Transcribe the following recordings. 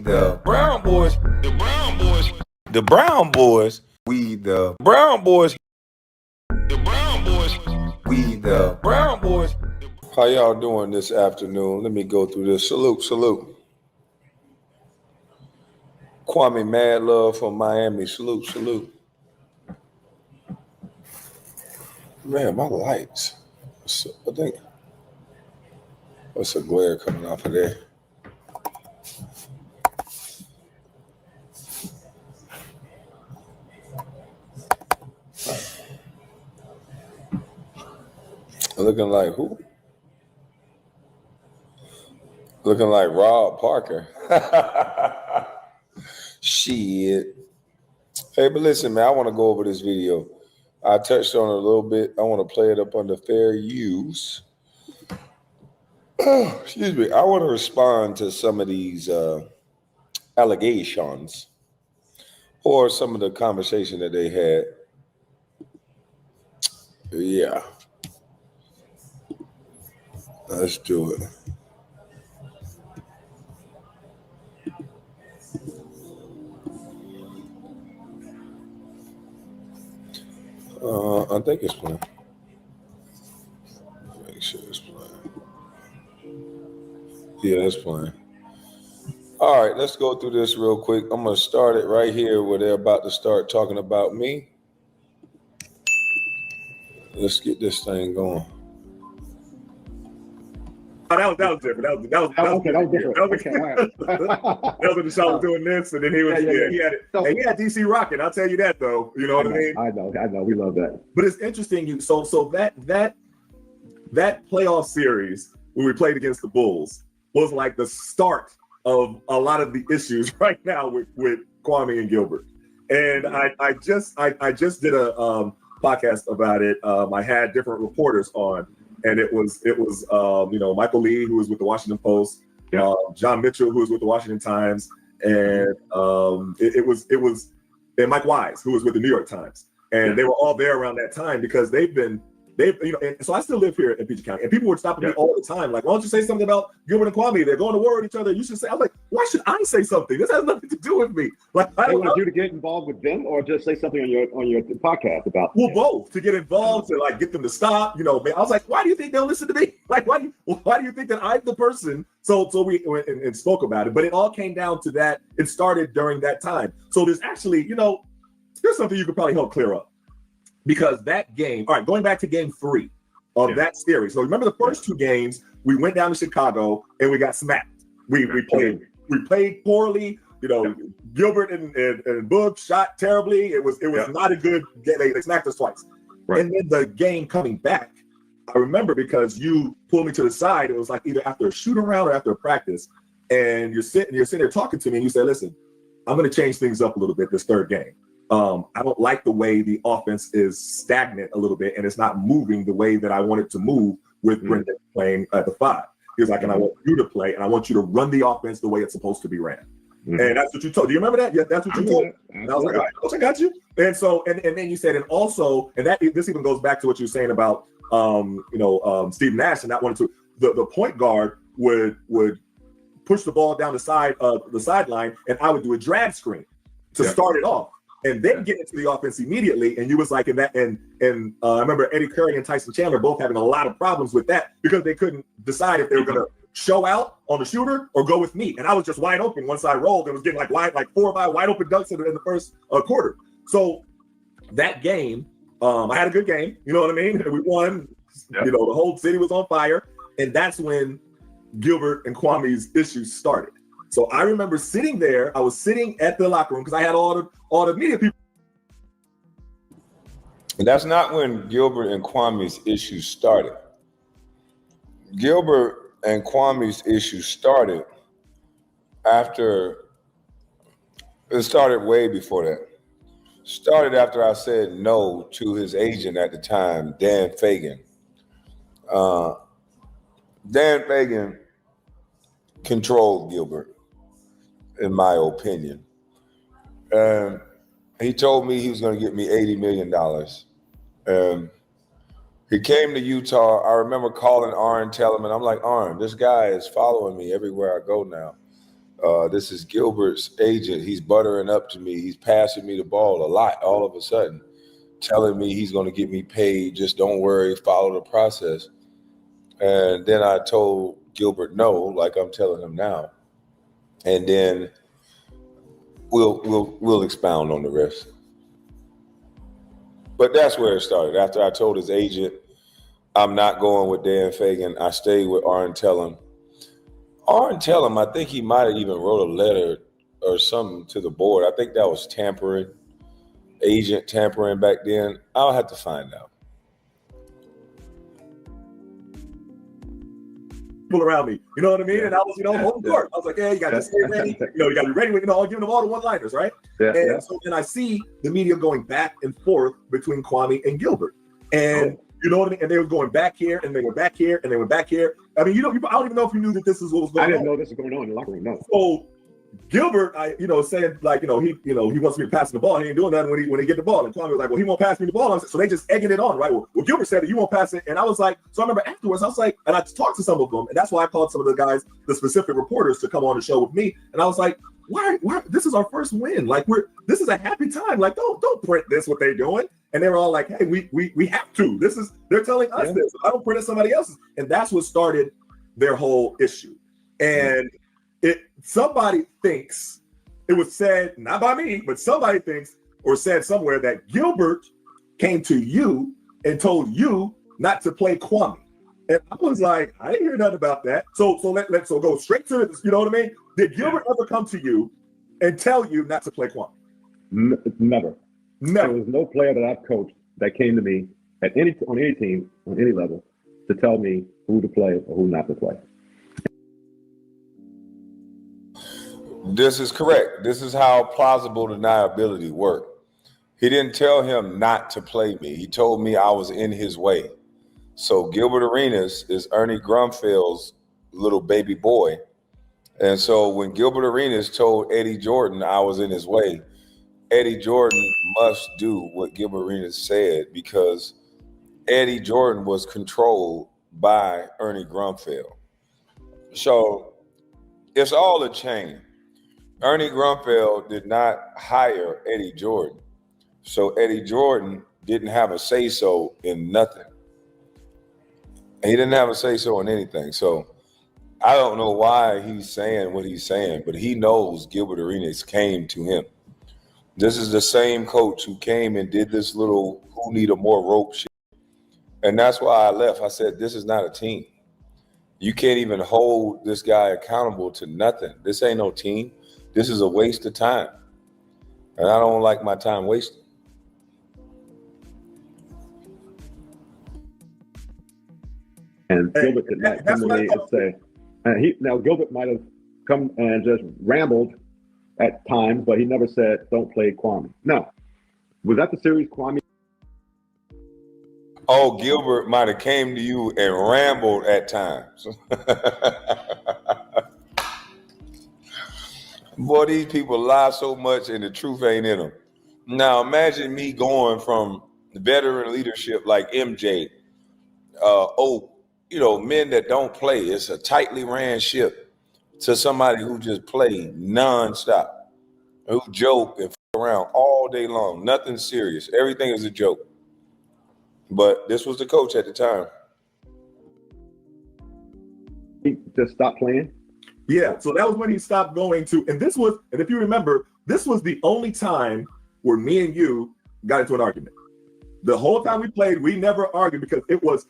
the Brown boys, the Brown boys, the Brown boys, we the Brown boys, the Brown boys, we the Brown boys. How y'all doing this afternoon? Let me go through this. Salute, salute. Kwame Mad Love from Miami. Salute, salute. Man, my lights. I think what's a glare coming off of there? Looking like who? Looking like Rob Parker. Shit. Hey, but listen, man, I want to go over this video. I touched on it a little bit. I want to play it up under fair use. Excuse me. I want to respond to some of these allegations or some of the conversation that they had. Yeah. Let's do it. I think it's playing. Make sure it's playing. Yeah, it's playing. All right, let's go through this real quick. I'm going to start it right here where they're about to start talking about me. Let's get this thing going. Oh, that was different. That was different. That was when Deshaun was doing this, and then he was he had it. And he had DC rocking. I'll tell you that though. You know what I mean? I know. We love that. But it's interesting. So that playoff series when we played against the Bulls was like the start of a lot of the issues right now with Kwame and Gilbert. And I just did a podcast about it. I had different reporters on. And it was Michael Lee, who was with the Washington Post, John Mitchell, who was with the Washington Times, and it was Mike Wise, who was with the New York Times, and they were all there around that time because they've and so I still live here in Peach County, and people were stopping me all the time, like, why don't you say something about Gilbert and Kwame? They're going to war with each other. You should say. I was like, why should I say something? This has nothing to do with me. Like, I don't want you to get involved with them, or just say something on your podcast about. Well, both, to get involved, to like get them to stop. I was like, why do you think they'll listen to me? Like, why do you think that I'm the person? So we went and spoke about it, but it all came down to that. It started during that time. So there's actually, there's something you could probably help clear up. Because that game, all right, going back to game 3 of that series. So remember the first 2 games, we went down to Chicago and we got smacked. We played poorly. Gilbert and Boog shot terribly. It was not a good game. They smacked us twice. Right. And then the game coming back, I remember because you pulled me to the side. It was like either after a shoot around or after a practice, and you're sitting there talking to me, and you say, "Listen, I'm going to change things up a little bit this third game. I don't like the way the offense is stagnant a little bit, and it's not moving the way that I want it to move with Brendan playing at the 5. He was like, and I want you to play, and I want you to run the offense the way it's supposed to be ran." And that's what you told. Do you remember that? Yeah, that's what you told. And I was like, all right, Coach, I got you. And so, and then you said, and also, and this even goes back to what you were saying about, Steve Nash and not wanting to. The point guard would push the ball down the sideline, and I would do a drag screen to start it off. And then get into the offense immediately. And you was like, and I remember Eddie Curry and Tyson Chandler both having a lot of problems with that because they couldn't decide if they were going to show out on the shooter or go with me. And I was just wide open once I rolled and was getting like 4 or 5 wide open dunks in the first quarter. So that game, I had a good game. You know what I mean? We won. Yeah. The whole city was on fire. And that's when Gilbert and Kwame's issues started. So I remember sitting there. I was sitting at the locker room because I had all the media people. And that's not when Gilbert and Kwame's issues started. Gilbert and Kwame's issues started way before that. Started after I said no to his agent at the time, Dan Fagan. Dan Fagan controlled Gilbert, in my opinion. He told me he was going to get me $80 million. He came to Utah. I remember calling Arn, telling him, and I'm like, Arn, this guy is following me everywhere I go now. This is Gilbert's agent. He's buttering up to me. He's passing me the ball a lot all of a sudden, telling me he's going to get me paid. Just don't worry, follow the process. And then I told Gilbert no, like I'm telling him now. And then we'll expound on the rest. But that's where it started. After I told his agent I'm not going with Dan Fagan, I stayed with Arn Tellem. Arn Tellem, I think he might have even wrote a letter or something to the board. I think that was tampering, agent tampering back then. I'll have to find out. People around me, you know what I mean? And I was, home court. I was like, yeah, you got to stay ready. You got to be ready. I'll give them all the one-liners, right? And so then I see the media going back and forth between Kwame and Gilbert. And you know what I mean? And they were going back here, and they were back here, and they went back here. I mean, I don't even know if you knew that this is what was going on. I didn't know this was going on in the locker room, no. So Gilbert, saying like, he wants me to pass the ball. He ain't doing nothing when he get the ball. And Kwame was like, well, he won't pass me the ball. So they just egging it on, right? Well, Gilbert said that you won't pass it. And I was like, so I remember afterwards, I was like, and I talked to some of them, and that's why I called some of the guys, the specific reporters, to come on the show with me. And I was like, why? This is our first win. Like this is a happy time. Like, don't print this, what they're doing. And they were all like, hey, we have to. They're telling us this. I don't print it somebody else's. And that's what started their whole issue. And somebody thinks, it was said, not by me, but somebody thinks or said somewhere that Gilbert came to you and told you not to play Kwame. And I was like, I didn't hear nothing about that. So let's go straight to this. You know what I mean? Did Gilbert ever come to you and tell you not to play Kwame? Never. There was no player that I've coached that came to me on any team, on any level, to tell me who to play or who not to play. This is correct. This is how plausible deniability worked. He didn't tell him not to play me. He told me I was in his way. So Gilbert Arenas is Ernie Grunfeld's little baby boy. And so when Gilbert Arenas told Eddie Jordan I was in his way, Eddie Jordan must do what Gilbert Arenas said, because Eddie Jordan was controlled by Ernie Grunfeld. So it's all a chain. Ernie Grunfeld did not hire Eddie Jordan. So Eddie Jordan didn't have a say-so in nothing. He didn't have a say-so in anything. So I don't know why he's saying what he's saying, but he knows Gilbert Arenas came to him. This is the same coach who came and did this little who need a more rope shit. And that's why I left. I said, this is not a team. You can't even hold this guy accountable to nothing. This ain't no team. This is a waste of time. And I don't like my time wasted. And Gilbert did not come to me and say, now Gilbert might have come and just rambled at times, but he never said, don't play Kwame. No. Was that the series Kwame? Oh, Gilbert might have came to you and rambled at times. Boy, these people lie so much and the truth ain't in them. Now imagine me going from veteran leadership like MJ, men that don't play. It's a tightly ran ship, to somebody who just play nonstop, who joke and f around all day long. Nothing serious. Everything is a joke. But this was the coach at the time. He just stopped playing? Yeah, so that was when he stopped going to, and if you remember, this was the only time where me and you got into an argument. The whole time we played, we never argued, because it was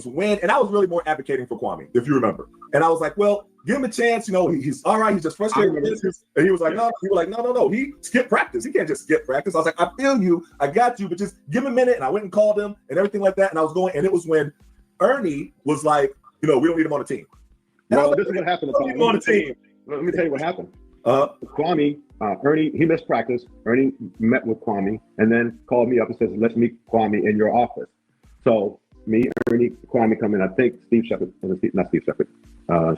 when, and I was really more advocating for Kwame, if you remember. And I was like, well, give him a chance. He's all right. He's just frustrated with this. And he was like, no. He was like, no. He skipped practice. He can't just skip practice. I was like, I feel you. I got you, but just give him a minute. And I went and called him and everything like that. And I was going, and it was when Ernie was like, we don't need him on the team. Well, this is what happened. On the team. Let me tell you what happened. Kwame, Ernie, he missed practice. Ernie met with Kwame and then called me up and says, let's meet Kwame in your office. So me, Ernie, Kwame come in. I think Steve Shepard, not Steve Shepard.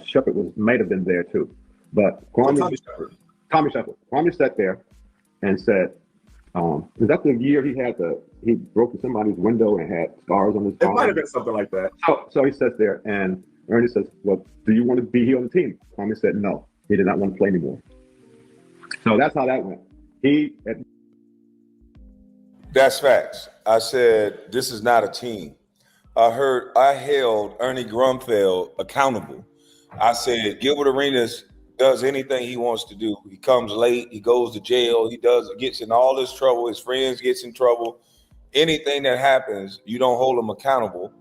Shepard might have been there too. But Tommy Shepard. Kwame sat there and said, is that the year he broke somebody's window and had scars on his arm? It might have been something like that. So he sits there and Ernie says, well, do you want to be here on the team? Kwame said, no. He did not want to play anymore. So that's how that went. That's facts. I said, this is not a team. I held Ernie Grunfeld accountable. I said, Gilbert Arenas does anything he wants to do. He comes late, he goes to jail, gets in all this trouble, his friends gets in trouble. Anything that happens, you don't hold him accountable.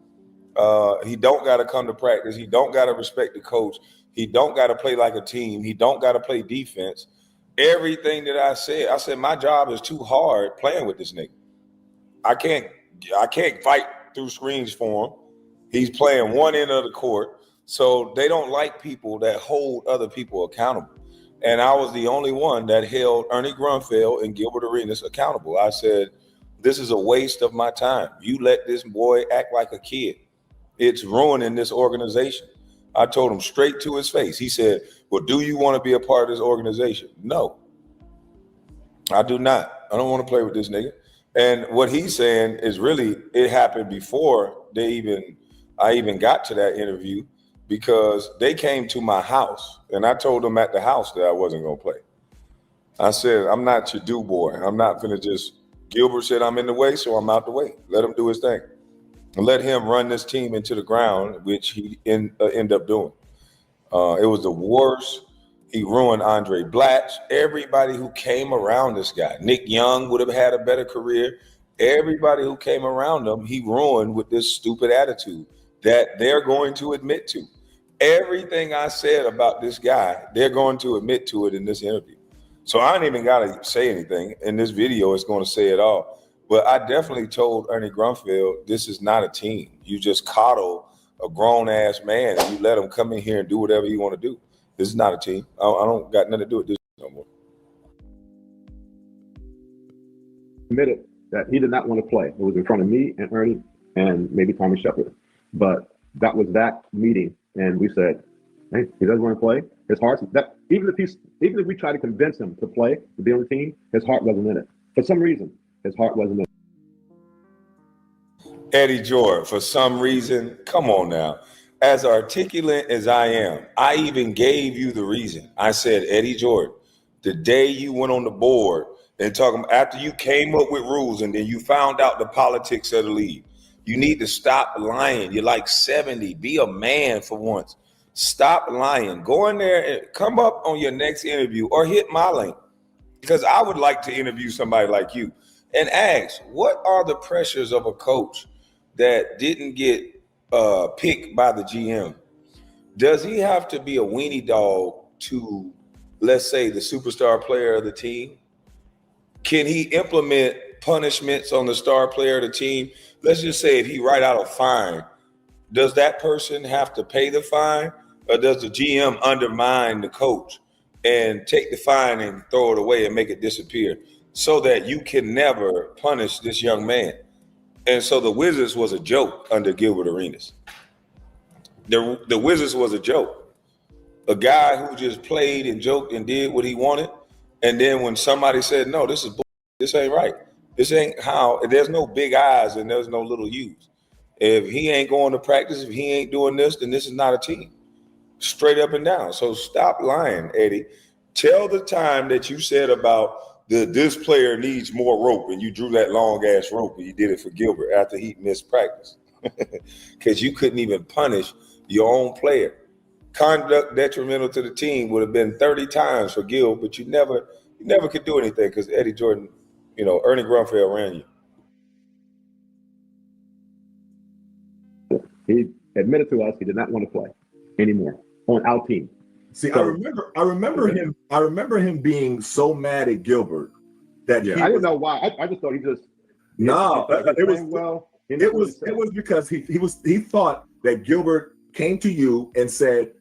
He don't got to come to practice. He don't got to respect the coach. He don't got to play like a team. He don't got to play defense. Everything that I said, my job is too hard playing with this nigga. I can't fight through screens for him. He's playing one end of the court. So they don't like people that hold other people accountable. And I was the only one that held Ernie Grunfeld and Gilbert Arenas accountable. I said, this is a waste of my time. You let this boy act like a kid. It's ruining this organization. I told him straight to his face. He said, well, do you want to be a part of this organization? No, I do not. I don't want to play with this nigga. And what he's saying is really, it happened before I even got to that interview, because they came to my house and I told them at the house that I wasn't going to play. I said, I'm not your do boy. I'm not going to Gilbert said I'm in the way, so I'm out the way. Let him do his thing. And let him run this team into the ground, which he ended up doing. It was the worst. He ruined Andre Blatch. Everybody who came around this guy, Nick Young would have had a better career. Everybody who came around him, he ruined with this stupid attitude that they're going to admit to. Everything I said about this guy, they're going to admit to it in this interview. So I ain't even got to say anything. In this video, it's going to say it all. But I definitely told Ernie Grunfeld, this is not a team. You just coddle a grown-ass man and you let him come in here and do whatever you want to do. This is not a team. I don't got nothing to do with this no more. Admitted that he did not want to play. It was in front of me and Ernie and maybe Tommy Shepard. But that was that meeting. And we said, hey, he doesn't want to play. His heart, even if we try to convince him to play, to be on the team, his heart wasn't in it. For some reason, his heart wasn't in it. Eddie Jordan, for some reason, come on now. As articulate as I am, I even gave you the reason. I said, Eddie Jordan, the day you went on the board and talking after you came up with rules and then you found out the politics of the league, you need to stop lying. You're like 70. Be a man for once. Stop lying. Go in there and come up on your next interview or hit my link, because I would like to interview somebody like you and ask, what are the pressures of a coach that didn't get picked by the GM? Does he have to be a weenie dog to, let's say, the superstar player of the team? Can he implement punishments on the star player of the team? Let's just say if he write out a fine, does that person have to pay the fine, or does the GM undermine the coach and take the fine and throw it away and make it disappear so that you can never punish this young man? And so the Wizards was a joke under Gilbert Arenas. The Wizards was a joke. A guy who just played and joked and did what he wanted. And then when somebody said, no, this is this ain't right. This ain't how. There's no big eyes and there's no little U's. If he ain't going to practice, if he ain't doing this, then this is not a team. Straight up and down. So stop lying, Eddie. Tell the time that you said about this player needs more rope, and you drew that long ass rope and you did it for Gilbert after he missed practice. Because you couldn't even punish your own player. Conduct detrimental to the team would have been 30 times for Gil, but you never could do anything because Eddie Jordan, Ernie Grunfeld ran you. He admitted to us he did not want to play anymore on our team. See, so, I remember him being so mad at Gilbert that I didn't know why. I just thought he just it was because he thought that Gilbert came to you and said,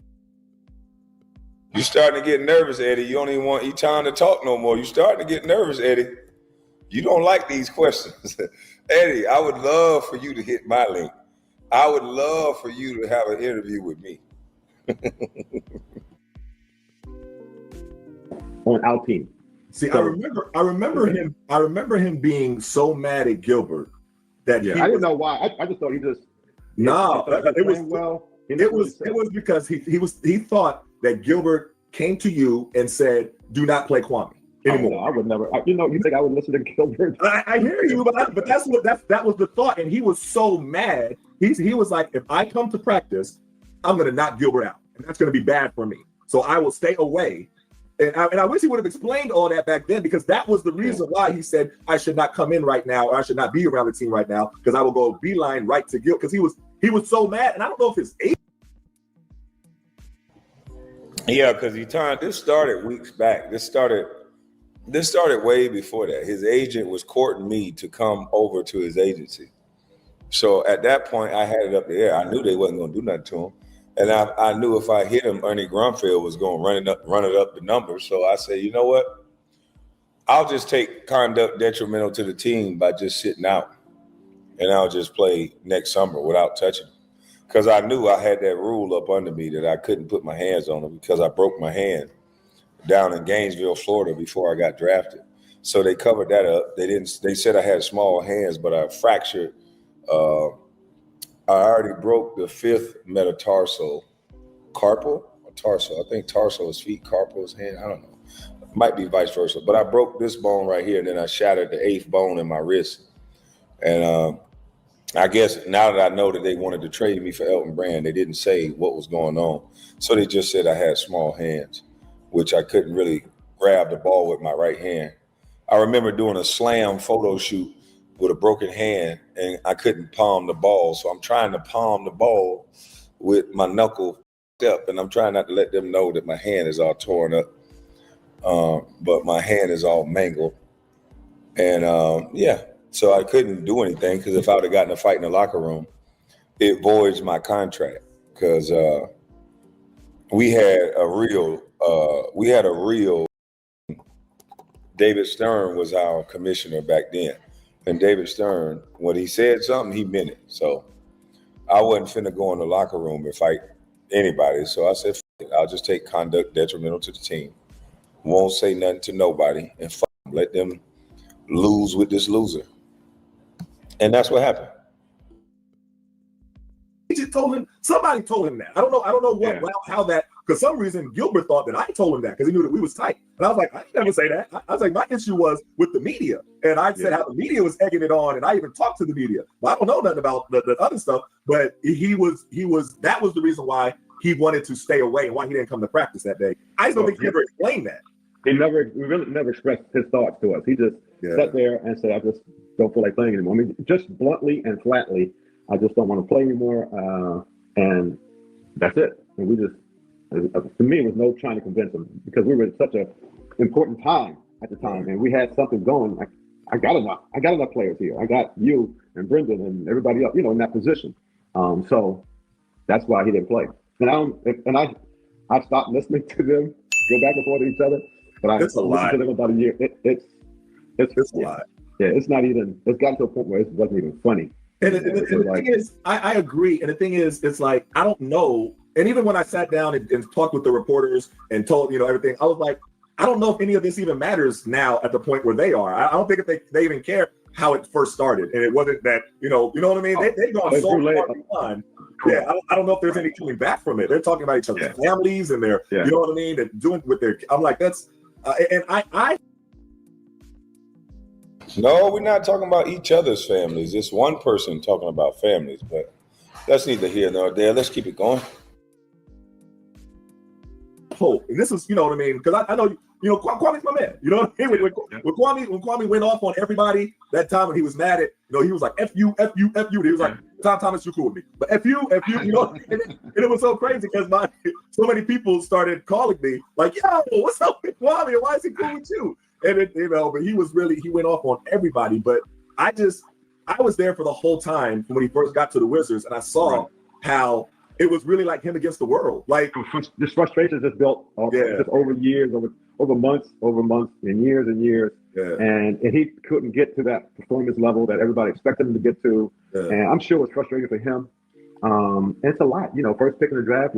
"You're starting to get nervous, Eddie. You don't even want time to talk no more. You're starting to get nervous, Eddie. You don't like these questions." Eddie, I would love for you to hit my link. I would love for you to have an interview with me. On our team. See, so, I remember him being so mad at Gilbert that I didn't know why. I just thought he just it was because he thought that Gilbert came to you and said, "Do not play Kwame anymore." Oh, no, I would never. You think I would listen to Gilbert? I hear you, but that was the thought, and he was so mad. He was like, "If I come to practice, I'm going to knock Gilbert out, and that's going to be bad for me. So I will stay away." And I wish he would have explained all that back then, because that was the reason why he said I should not come in right now, or I should not be around the team right now, because I will go beeline right to Gil, because he was so mad. And I don't know if his agent. Yeah, because this started weeks back. This started way before that. His agent was courting me to come over to his agency. So at that point, I had it up in the air. I knew they wasn't going to do nothing to him. And I knew if I hit him, Ernie Grunfeld was going to run it up the numbers. So I said, you know what? I'll just take conduct detrimental to the team by just sitting out. And I'll just play next summer without touching him. Because I knew I had that rule up under me that I couldn't put my hands on him, because I broke my hand down in Gainesville, Florida before I got drafted. So they covered that up. They said I had small hands, but I fractured. I already broke the 5th metatarsal, carpal or tarsal. I think tarsal is feet, carpal is hand. I don't know. Might be vice versa. But I broke this bone right here, and then I shattered the 8th bone in my wrist. And I guess now that I know that they wanted to trade me for Elton Brand, they didn't say what was going on. So they just said I had small hands, which I couldn't really grab the ball with my right hand. I remember doing a slam photo shoot with a broken hand, and I couldn't palm the ball. So I'm trying to palm the ball with my knuckle up, and I'm trying not to let them know that my hand is all torn up. But my hand is all mangled. And so I couldn't do anything, because if I would have gotten a fight in the locker room, it voids my contract, because we had a real David Stern was our commissioner back then. And David Stern, when he said something, he meant it. So I wasn't finna go in the locker room and fight anybody. So I said, I'll just take conduct detrimental to the team. Won't say nothing to nobody, and let them lose with this loser. And that's what happened. He just told him, somebody told him that. I don't know how that, because some reason Gilbert thought that I told him that, because he knew that we was tight. And I was like, I didn't ever say that. I was like, my issue was with the media. And I said how the media was egging it on, and I even talked to the media. Well, I don't know nothing about the other stuff, but that was the reason why he wanted to stay away and why he didn't come to practice that day. I just don't think he ever explained that. He really never expressed his thoughts to us. He just sat there and said, I just don't feel like playing anymore. I mean, just bluntly and flatly, I just don't want to play anymore. And that's it. And we just, to me, it was no trying to convince him, because we were in such an important time at the time, and we had something going. I got enough players here. I got you and Brendan and everybody else, in that position. So that's why he didn't play. And I stopped listening to them go back and forth to each other. But I listened to them about a year. It's a lot. Yeah, it's not even. It's gotten to a point where it wasn't even funny. And the thing is, I agree. And the thing is, it's like, I don't know. And even when I sat down and talked with the reporters and told, everything, I was like, I don't know if any of this even matters now at the point where they are. I don't think if they even care how it first started. And it wasn't that, you know what I mean? They've gone so far behind. Yeah, I don't know if there's any coming back from it. They're talking about each other's families and their, you know what I mean? And doing with their, I'm like, that's, and I. No, we're not talking about each other's families. It's one person talking about families, but that's neither here nor there. Let's keep it going. Oh, and this is, you know what I mean? Because I know, Kwame's my man. You know what I mean? When Kwame went off on everybody that time when he was mad at, he was like, F you, F you, F you. He was like, Tom Thomas, you're cool with me. But F you, and it was so crazy because so many people started calling me like, yo, what's up with Kwame? Why is he cool with you? And but he went off on everybody. But I was there for the whole time when he first got to the Wizards, and I saw how it was really like him against the world. Like this frustration just built just over years, over months, and years. Yeah. And he couldn't get to that performance level that everybody expected him to get to. Yeah. And I'm sure it was frustrating for him. And it's a lot, first pick in the draft,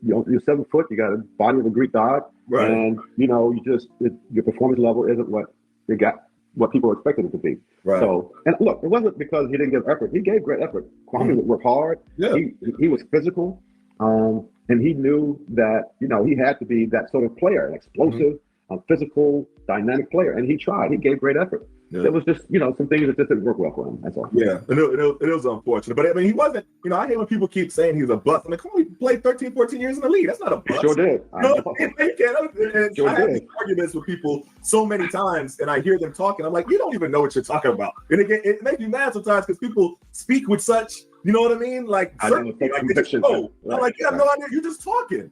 you're 7 foot, you got a body of a Greek god. Right. And, your performance level isn't what people expected it to be. Right. So, and look, it wasn't because he didn't give effort. He gave great effort. Kwame worked hard. Yeah. He was physical. And he knew that, he had to be that sort of player, an explosive, physical, dynamic player. And he tried. He gave great effort. Yeah. There was just, some things that just didn't work well for him. That's all. Yeah, and it was unfortunate. But I mean, he wasn't, I hate when people keep saying he's a bust. I mean, come on, he played 13, 14 years in the league. That's not a bust. Sure did. I have these arguments with people so many times, and I hear them talking. I'm like, you don't even know what you're talking about. And again, it makes me mad sometimes because people speak with such, you know what I mean? Like, certainty, like they just, I'm like, you have no idea. You're just talking.